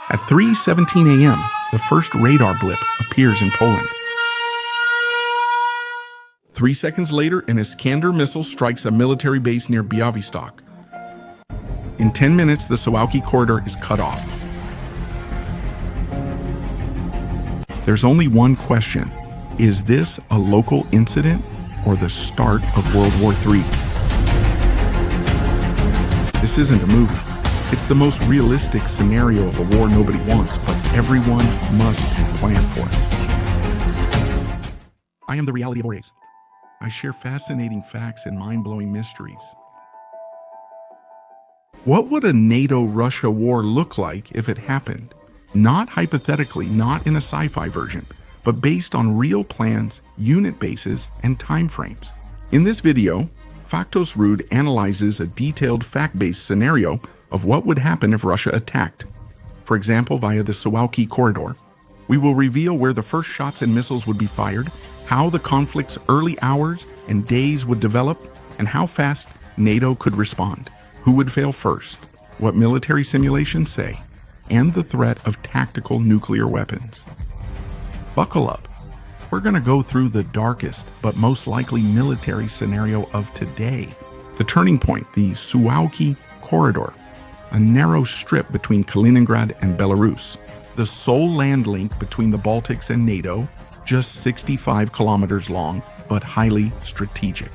At 3:17 a.m., the first radar blip appears in Poland. 3 seconds later, an Iskander missile strikes a military base near Białystok. In 10 minutes, the Suwałki corridor is cut off. There's only one question. Is this a local incident or the start of World War III? This isn't a movie. It's the most realistic scenario of a war nobody wants, but everyone must plan for it. I am the reality of wars. I share fascinating facts and mind-blowing mysteries. What would a NATO-Russia war look like if it happened? Not hypothetically, not in a sci-fi version, but based on real plans, unit bases, and timeframes. In this video, Faktos Rude analyzes a detailed fact-based scenario of what would happen if Russia attacked. For example, via the Suwałki corridor. We will reveal where the first shots and missiles would be fired, how the conflict's early hours and days would develop, and how fast NATO could respond, who would fail first, what military simulations say, and the threat of tactical nuclear weapons. Buckle up. We're going to go through the darkest but most likely military scenario of today. The turning point, the Suwałki corridor, a narrow strip between Kaliningrad and Belarus, the sole land link between the Baltics and NATO, just 65 kilometers long, but highly strategic.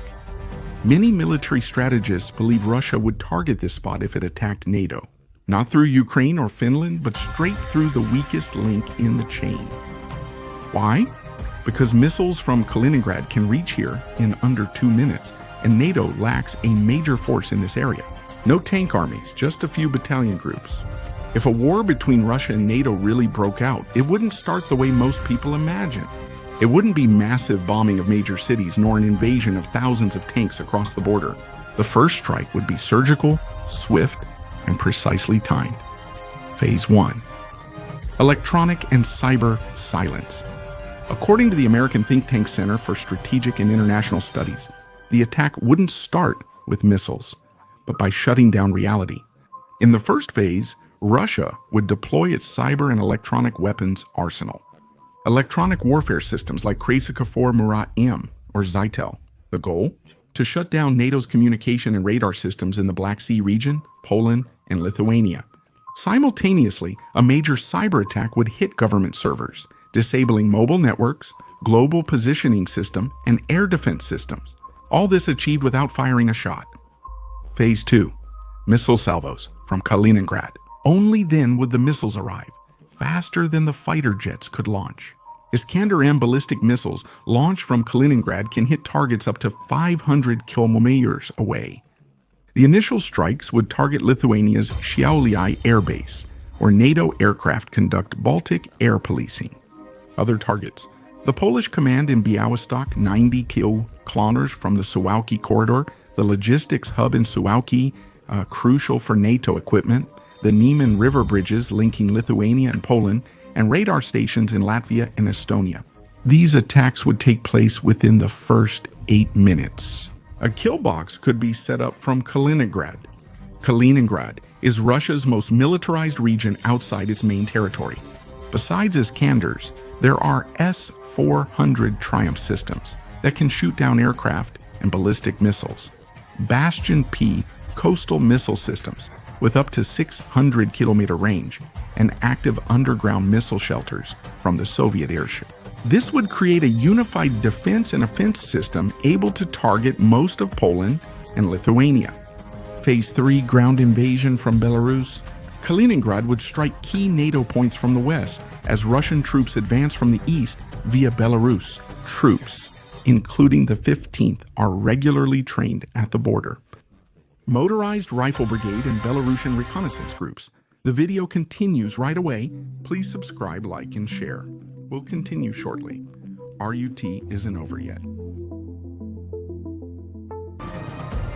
Many military strategists believe Russia would target this spot if it attacked NATO. Not through Ukraine or Finland, but straight through the weakest link in the chain. Why? Because missiles from Kaliningrad can reach here in under 2 minutes, and NATO lacks a major force in this area. No tank armies, just a few battalion groups. If a war between Russia and NATO really broke out, it wouldn't start the way most people imagine. It wouldn't be massive bombing of major cities, nor an invasion of thousands of tanks across the border. The first strike would be surgical, swift, and precisely timed. Phase 1. Electronic and cyber silence. According to the American think tank Center for Strategic and International Studies, the attack wouldn't start with missiles, but by shutting down reality. In the first phase, Russia would deploy its cyber and electronic weapons arsenal. Electronic warfare systems like Krasika 4 Murat M or Zytel. The goal? To shut down NATO's communication and radar systems in the Black Sea region, Poland, and Lithuania. Simultaneously, a major cyber attack would hit government servers, disabling mobile networks, global positioning system, and air defense systems. All this achieved without firing a shot. Phase 2. Missile salvos from Kaliningrad. Only then would the missiles arrive, faster than the fighter jets could launch. Iskander-M ballistic missiles launched from Kaliningrad can hit targets up to 500 kilometers away. The initial strikes would target Lithuania's Šiauliai air base, where NATO aircraft conduct Baltic air policing. Other targets. The Polish command in Białystok, 90 kilometers from the Suwałki corridor, the logistics hub in Suwałki, crucial for NATO equipment, the Niemen River bridges linking Lithuania and Poland, and radar stations in Latvia and Estonia. These attacks would take place within the first 8 minutes. A kill box could be set up from Kaliningrad. Kaliningrad is Russia's most militarized region outside its main territory. Besides Iskanders, there are S-400 Triumph systems that can shoot down aircraft and ballistic missiles. Bastion P coastal missile systems with up to 600-kilometer range and active underground missile shelters from the Soviet airship. This would create a unified defense and offense system able to target most of Poland and Lithuania. Phase 3 ground invasion from Belarus. Kaliningrad would strike key NATO points from the west as Russian troops advance from the east via Belarus. Troops, including the 15th, are regularly trained at the border. Motorized Rifle Brigade and Belarusian reconnaissance groups. The video continues right away. Please subscribe, like, and share. We'll continue shortly. RUT isn't over yet.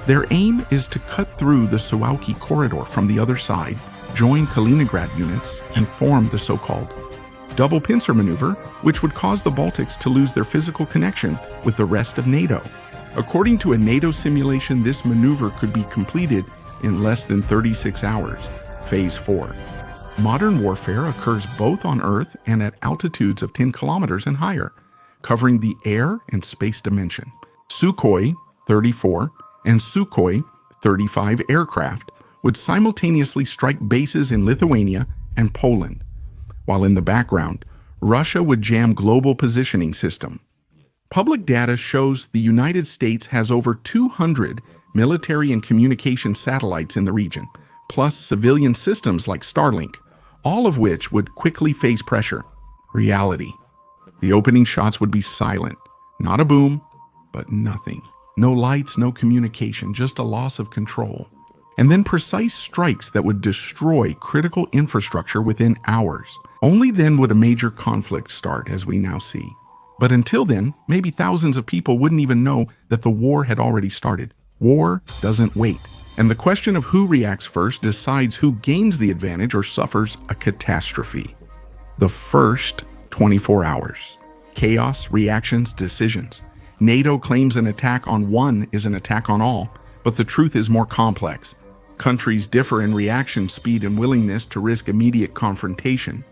Their aim is to cut through the Suwałki corridor from the other side, join Kaliningrad units, and form the so-called double pincer maneuver, which would cause the Baltics to lose their physical connection with the rest of NATO. According to a NATO simulation, this maneuver could be completed in less than 36 hours. Phase 4. Modern warfare occurs both on Earth and at altitudes of 10 kilometers and higher, covering the air and space dimension. Sukhoi 34 and Sukhoi 35 aircraft would simultaneously strike bases in Lithuania and Poland, while in the background, Russia would jam global positioning system. Public data shows the United States has over 200 military and communication satellites in the region, plus civilian systems like Starlink, all of which would quickly face pressure. Reality. The opening shots would be silent. Not a boom, but nothing. No lights, no communication, just a loss of control. And then precise strikes that would destroy critical infrastructure within hours. Only then would a major conflict start, as we now see. But until then, maybe thousands of people wouldn't even know that the war had already started. War doesn't wait. And the question of who reacts first decides who gains the advantage or suffers a catastrophe. The first 24 hours. Chaos, reactions, decisions. NATO claims an attack on one is an attack on all, but the truth is more complex. Countries differ in reaction speed and willingness to risk immediate confrontation.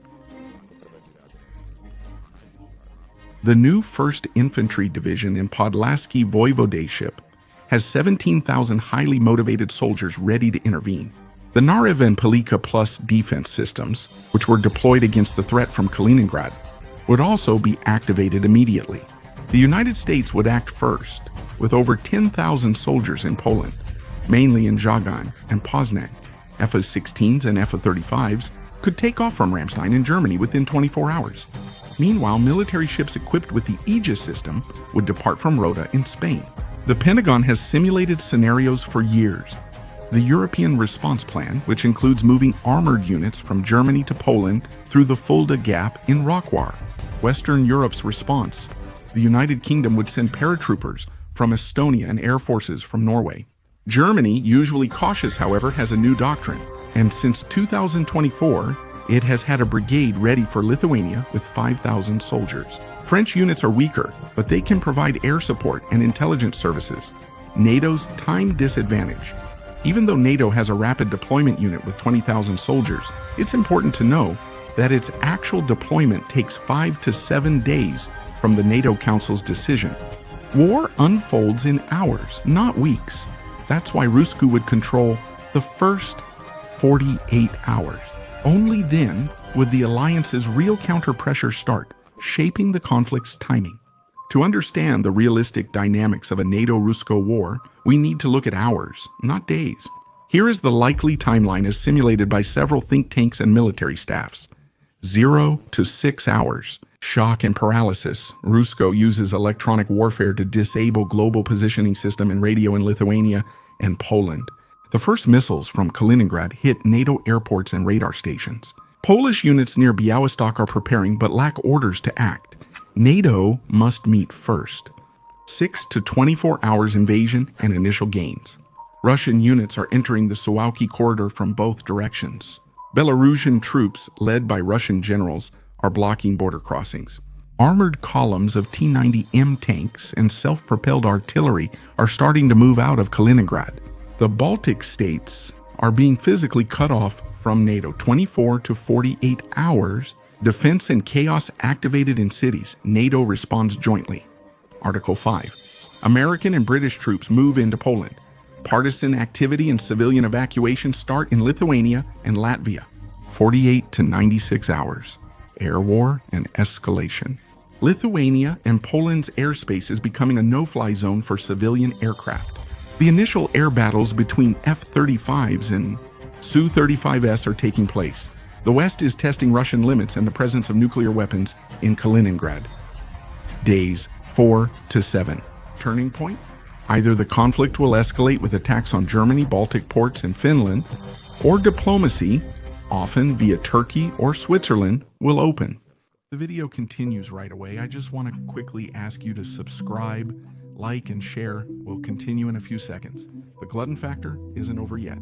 The new 1st Infantry Division in Podlaskie Voivodeship has 17,000 highly motivated soldiers ready to intervene. The Narev and Palika Plus defense systems, which were deployed against the threat from Kaliningrad, would also be activated immediately. The United States would act first, with over 10,000 soldiers in Poland, mainly in Żagań and Poznan. F-16s and F-35s could take off from Ramstein in Germany within 24 hours. Meanwhile, military ships equipped with the Aegis system would depart from Rota in Spain. The Pentagon has simulated scenarios for years. The European Response Plan, which includes moving armored units from Germany to Poland through the Fulda Gap in Rockwar. Western Europe's response. The United Kingdom would send paratroopers from Estonia and air forces from Norway. Germany, usually cautious, however, has a new doctrine, and since 2024, it has had a brigade ready for Lithuania with 5,000 soldiers. French units are weaker, but they can provide air support and intelligence services. NATO's time disadvantage. Even though NATO has a rapid deployment unit with 20,000 soldiers, it's important to know that its actual deployment takes 5 to 7 days from the NATO Council's decision. War unfolds in hours, not weeks. That's why Rusku would control the first 48 hours. Only then would the alliance's real counter-pressure start, shaping the conflict's timing. To understand the realistic dynamics of a NATO-Rusko war, we need to look at hours, not days. Here is the likely timeline as simulated by several think tanks and military staffs. 0 to 6 hours. Shock and paralysis. Rusko uses electronic warfare to disable global positioning system and radio in Lithuania and Poland. The first missiles from Kaliningrad hit NATO airports and radar stations. Polish units near Białystok are preparing but lack orders to act. NATO must meet first. 6 to 24 hours invasion and initial gains. Russian units are entering the Suwałki corridor from both directions. Belarusian troops, led by Russian generals, are blocking border crossings. Armored columns of T-90M tanks and self-propelled artillery are starting to move out of Kaliningrad. The Baltic states are being physically cut off from NATO. 24 to 48 hours. Defense and chaos activated in cities. NATO responds jointly. Article 5. American and British troops move into Poland. Partisan activity and civilian evacuation start in Lithuania and Latvia. 48 to 96 hours. Air war and escalation. Lithuania and Poland's airspace is becoming a no-fly zone for civilian aircraft. The initial air battles between F-35s and Su-35s are taking place. The West is testing Russian limits and the presence of nuclear weapons in Kaliningrad. Days 4 to 7. Turning point? Either the conflict will escalate with attacks on Germany, Baltic ports, and Finland, or diplomacy, often via Turkey or Switzerland, will open. The video continues right away. I just want to quickly ask you to subscribe, like, and share. We'll continue in a few seconds. The glutton factor isn't over yet.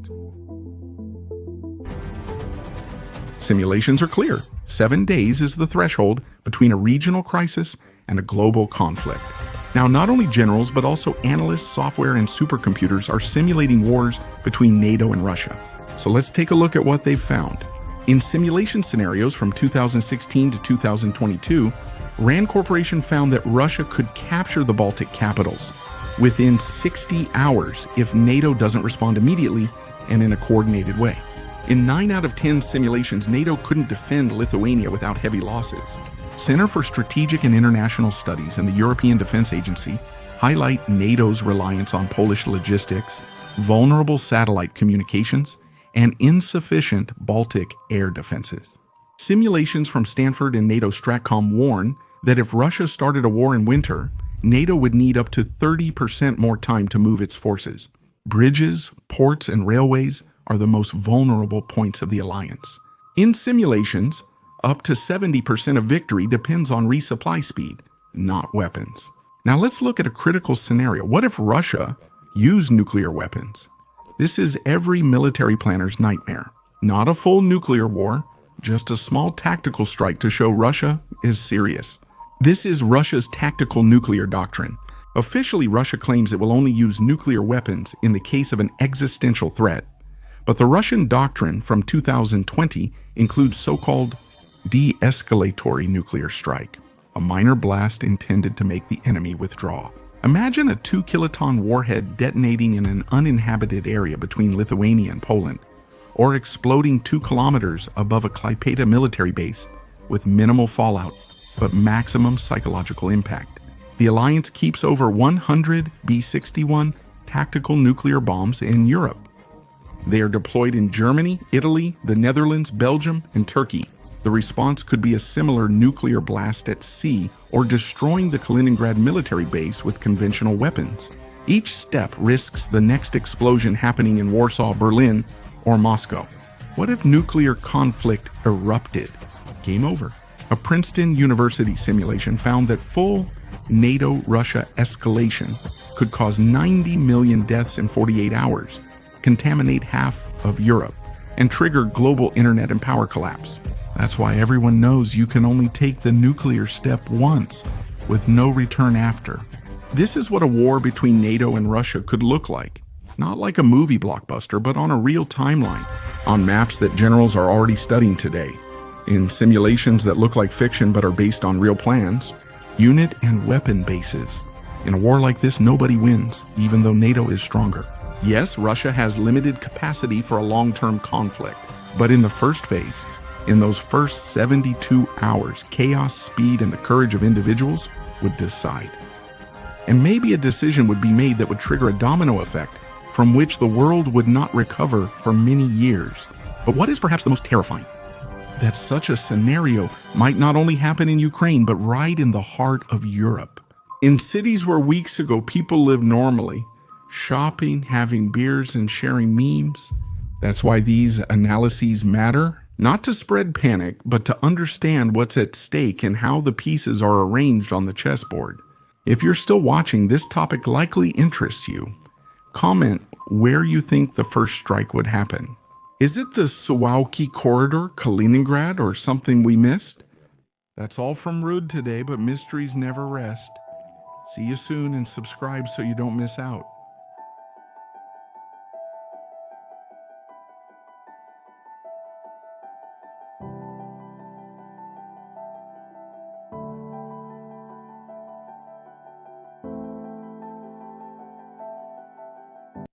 Simulations are clear. 7 days is the threshold between a regional crisis and a global conflict. Now, not only generals, but also analysts, software, and supercomputers are simulating wars between NATO and Russia. So let's take a look at what they've found. In simulation scenarios from 2016 to 2022, RAND Corporation found that Russia could capture the Baltic capitals within 60 hours if NATO doesn't respond immediately and in a coordinated way. In 9 out of 10 simulations, NATO couldn't defend Lithuania without heavy losses. Center for Strategic and International Studies and the European Defense Agency highlight NATO's reliance on Polish logistics, vulnerable satellite communications, and insufficient Baltic air defenses. Simulations from Stanford and NATO Stratcom warn that if Russia started a war in winter, NATO would need up to 30% more time to move its forces. Bridges, ports, and railways are the most vulnerable points of the alliance. In simulations, up to 70% of victory depends on resupply speed, not weapons. Now let's look at a critical scenario. What if Russia used nuclear weapons? This is every military planner's nightmare. Not a full nuclear war, just a small tactical strike to show Russia is serious. This is Russia's tactical nuclear doctrine. Officially, Russia claims it will only use nuclear weapons in the case of an existential threat. But the Russian doctrine from 2020 includes so-called de-escalatory nuclear strike, a minor blast intended to make the enemy withdraw. Imagine a 2-kiloton warhead detonating in an uninhabited area between Lithuania and Poland, or exploding 2 kilometers above a Klaipėda military base with minimal fallout, but maximum psychological impact. The alliance keeps over 100 B-61 tactical nuclear bombs in Europe. They are deployed in Germany, Italy, the Netherlands, Belgium, and Turkey. The response could be a similar nuclear blast at sea or destroying the Kaliningrad military base with conventional weapons. Each step risks the next explosion happening in Warsaw, Berlin, or Moscow. What if nuclear conflict erupted? Game over. A Princeton University simulation found that full NATO-Russia escalation could cause 90 million deaths in 48 hours, contaminate half of Europe, and trigger global internet and power collapse. That's why everyone knows you can only take the nuclear step once, with no return after. This is what a war between NATO and Russia could look like. Not like a movie blockbuster, but on a real timeline, on maps that generals are already studying today, in simulations that look like fiction but are based on real plans, unit and weapon bases. In a war like this, nobody wins, even though NATO is stronger. Yes, Russia has limited capacity for a long-term conflict, but in the first phase, in those first 72 hours, chaos, speed, and the courage of individuals would decide. And maybe a decision would be made that would trigger a domino effect from which the world would not recover for many years. But what is perhaps the most terrifying? That such a scenario might not only happen in Ukraine, but right in the heart of Europe. In cities where weeks ago people lived normally, shopping, having beers, and sharing memes. That's why these analyses matter, not to spread panic, but to understand what's at stake and how the pieces are arranged on the chessboard. If you're still watching, this topic likely interests you. Comment where you think the first strike would happen. Is it the Suwałki corridor, Kaliningrad, or something we missed? That's all from Rude today, but mysteries never rest. See you soon and subscribe so you don't miss out.